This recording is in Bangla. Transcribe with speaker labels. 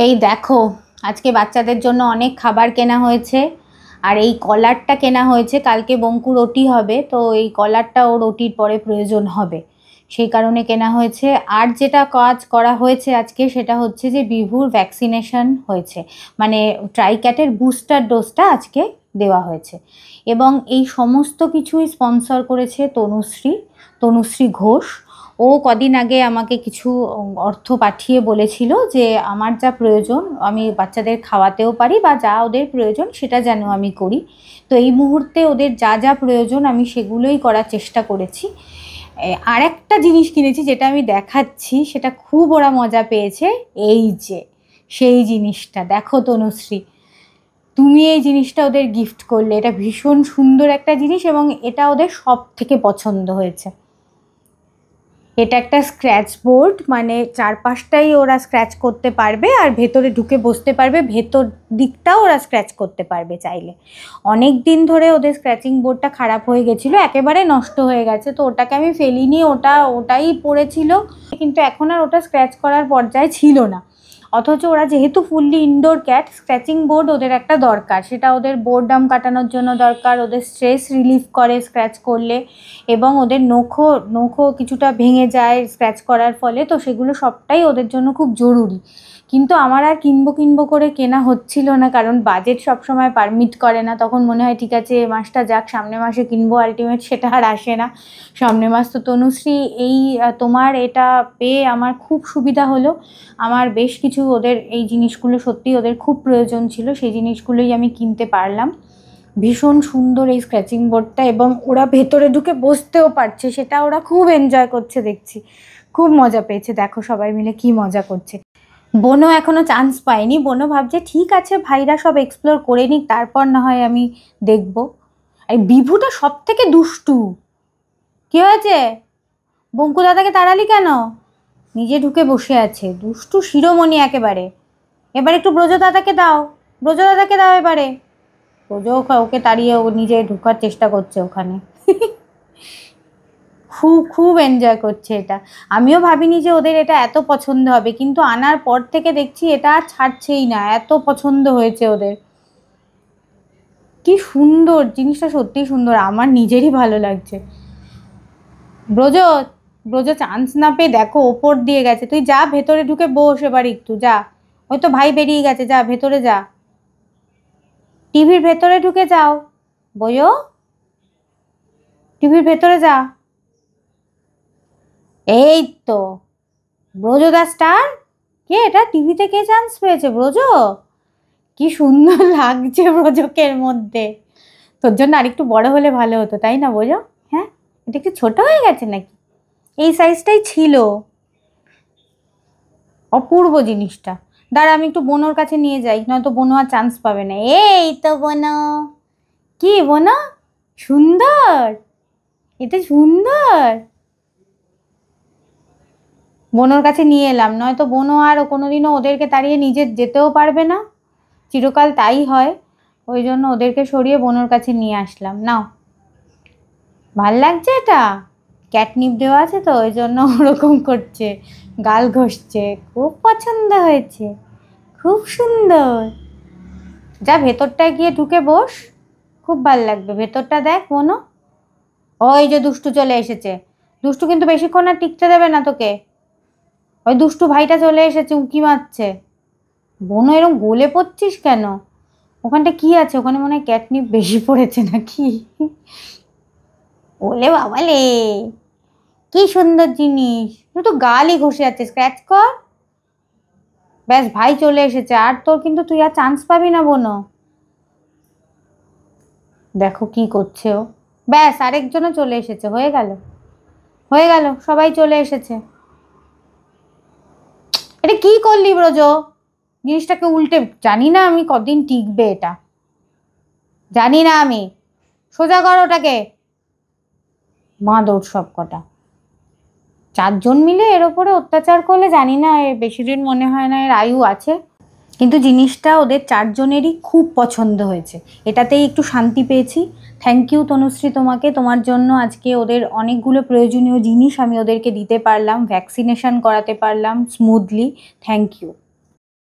Speaker 1: এই দেখো, আজকে বাচ্চাদের জন্য অনেক খাবার কেনা হয়েছে। আর এই কলারটা কেনা হয়েছে, কালকে বঙ্কুর ওটি হবে, তো এই কলারটা ওর ওটির পরে প্রয়োজন হবে, সেই কারণে কেনা হয়েছে। আর যেটা কাজ করা হয়েছে আজকে সেটা হচ্ছে যে বিভুর ভ্যাকসিনেশন হয়েছে, মানে ট্রাইক্যাটের বুস্টার ডোজটা আজকে দেওয়া হয়েছে। এবং এই সমস্ত কিছুই স্পন্সর করেছে তনুশ্রী ঘোষ। ও কদিন আগে আমাকে কিছু অর্থ পাঠিয়ে বলেছিল যে আমার যা প্রয়োজন আমি বাচ্চাদের খাওয়াতেও পারি, বা যা ওদের প্রয়োজন সেটা যেন আমি করি। তো এই মুহূর্তে ওদের যা যা প্রয়োজন আমি সেগুলোই করার চেষ্টা করেছি। আর একটা জিনিস কিনেছি যেটা আমি দেখাচ্ছি, সেটা খুব ওরা মজা পেয়েছে। এই যে সেই জিনিসটা দেখো তনুশ্রী, তুমি এই জিনিসটা ওদের গিফট করলে, এটা ভীষণ সুন্দর একটা জিনিস এবং এটা ওদের সব থেকে পছন্দ হয়েছে। এটা একটা স্ক্র্যাচ বোর্ড, মানে চারপাশটাই ওরা স্ক্র্যাচ করতে পারবে আর ভেতরে ঢুকে বসতে পারবে, ভেতর দিকটাও ওরা স্ক্র্যাচ করতে পারবে চাইলে। অনেক দিন ধরে ওদের স্ক্র্যাচিং বোর্ডটা খারাপ হয়ে গেছিলো, একেবারে নষ্ট হয়ে গেছে, তো ওটাকে আমি ফেলিনি, ওটাই পড়েছিল, কিন্তু এখন আর ওটা স্ক্র্যাচ করার পর্যায়ে ছিল না। অথচ ওরা যেহেতু fully indoor cat, scratching board ওদের একটা দরকার, সেটা ওদের বোরডাম কাটানোর জন্য দরকার, ওদের স্ট্রেস রিলিফ করে স্ক্র্যাচ করলে, এবং ওদের নখও কিছুটা ভেঙে যায় স্ক্র্যাচ করার ফলে, তো সেগুলো সবটাই ওদের জন্য খুব জরুরি। কিন্তু আমার আর কিনবো করে কেনা হচ্ছিল না, কারণ বাজেট সবসময় পারমিট করে না। তখন মনে হয় ঠিক আছে এ মাসটা যাক, সামনের মাসে কিনবো, আলটিমেট সেটা আর আসে না। সামনের মাস তো তনুশ্রী, এই তোমার এটা পেয়ে আমার খুব সুবিধা হলো। আমার বেশ কিছু ওদের এই জিনিসগুলো সত্যি ওদের খুব প্রয়োজন ছিল, সেই জিনিসগুলোই আমি কিনতে পারলাম। ভীষণ সুন্দর এই স্ক্র্যাচিং বোর্ডটা, এবং ওরা ভেতরে ঢুকে বসতেও পারছে, সেটা ওরা খুব এনজয় করছে দেখছি, খুব মজা পেয়েছে। দেখো সবাই মিলে কি মজা করছে। বোনও এখনো চান্স পায়নি, বোনও ভাবছে ঠিক আছে ভাইরা সব এক্সপ্লোর করে নিক, তারপর না হয় আমি দেখবো। এই বিভুটা সব থেকে দুষ্টু। কি হয়েছে? বঙ্কু দাদাকে তাড়ালি কেন? নিজে ঢুকে বসে আছে, দুষ্টু শিরোমণি একেবারে। এবার একটু ব্রজ দাদাকে দাও এবারে। ব্রজ ওকে তাড়িয়ে ও নিজে ঢোকার চেষ্টা করছে ওখানে। খুব এনজয় করছে এটা। আমিও ভাবিনি যে ওদের এটা এত পছন্দ হবে, কিন্তু আনার পর থেকে দেখছি এটা আর ছাড়ছেই না, এত পছন্দ হয়েছে ওদের। কি সুন্দর জিনিসটা, সত্যিই সুন্দর, আমার নিজেরই ভালো লাগছে। ব্রজ চান্স না পেয়ে দেখো ওপর দিয়ে গেছে। তুই যা ভেতরে ঢুকে বস এবার একটু, যা। ওই তো ভাই বেরিয়ে গেছে, যা ভেতরে যা, টিভির ভেতরে ঢুকে যাও। বইও টিভির ভেতরে যা। এই তো ব্রজ দা স্টার। কে এটা? টিভিতে কে চান্স পেয়েছে? ব্রজ। কি সুন্দর লাগছে ব্রজকে এর মধ্যে। তোর জন্য আরেকটু বড় হলে ভালো হতো, তাই না ব্রজ? হ্যাঁ, এটা একটু ছোট হয়ে গেছে নাকি? এই সাইজটাই ছিল। অপূর্ব জিনিসটা। দাঁড়া আমি একটু বোনোর কাছে নিয়ে যাই, নয়তো বোনো আর চান্স পাবে না। এই তো বোনো। কি বোনো? সুন্দর, এটা সুন্দর। বোনোর কাছে নিয়ে এলাম, নয়তো বোনো আর কোনোদিনও ওদেরকে তাড়িয়ে নিজে যেতেও পারবে না, চিরকাল তাই হয়। ওই জন্য ওদেরকে সরিয়ে বোনোর কাছে নিয়ে আসলাম। নাও, ভাল লাগছে এটা? ক্যাটনিপ দেওয়া আছে তো ওই জন্য ওরকম করছে, গাল ঘষছে। খুব পছন্দ হয়েছে, খুব সুন্দর। যা ভেতরটায় গিয়ে ঢুকে বস, খুব ভাল লাগবে। ভেতরটা দেখ বোনো। ওই যে দুষ্টু চলে এসেছে। দুষ্টু কিন্তু বেশিক্ষণ আর টিকতে দেবে না তোকে। ওই দুষ্টু ভাইটা চলে এসেছে, উঁকি মারছে। বোনো এরকম গলে পড়ছিস কেন? ওখানটা কি আছে? ওখানে মনে হয় ক্যাটনিপ বেশি পড়েছে নাকি? ওলে বাবালে, কি সুন্দর জিনিস। তুই তো গালই ঘষে যাচ্ছে, স্ক্র্যাচ কর। ব্যাস ভাই চলে এসেছে, আর তোর কিন্তু তুই আর চান্স পাবি না বোনো। দেখো কি করছে ও। ব্যাস আরেকজনও চলে এসেছে, হয়ে গেল, সবাই চলে এসেছে। এটা কি করলি ব্রজ? জিনিসটাকে উল্টে, জানি না আমি কদিন টিকবে এটা, জানি না আমি। সোজা কর ওটাকে। বাঁদর সব কটা। চারজন মিলে এর ওপরে অত্যাচার করলে জানি না এর বেশি দিন মনে হয় না এর আয়ু আছে। কিন্তু জিনিসটা ওদের চারজনেরই খুব পছন্দ হয়েছে, এটাতেই একটু শান্তি পেয়েছি। থ্যাংক ইউ তনুশ্রী তোমাকে, তোমার জন্য আজকে ওদের অনেকগুলো প্রয়োজনীয় জিনিস আমি ওদেরকে দিতে পারলাম, ভ্যাকসিনেশন করাতে পারলাম স্মুথলি। Thank you.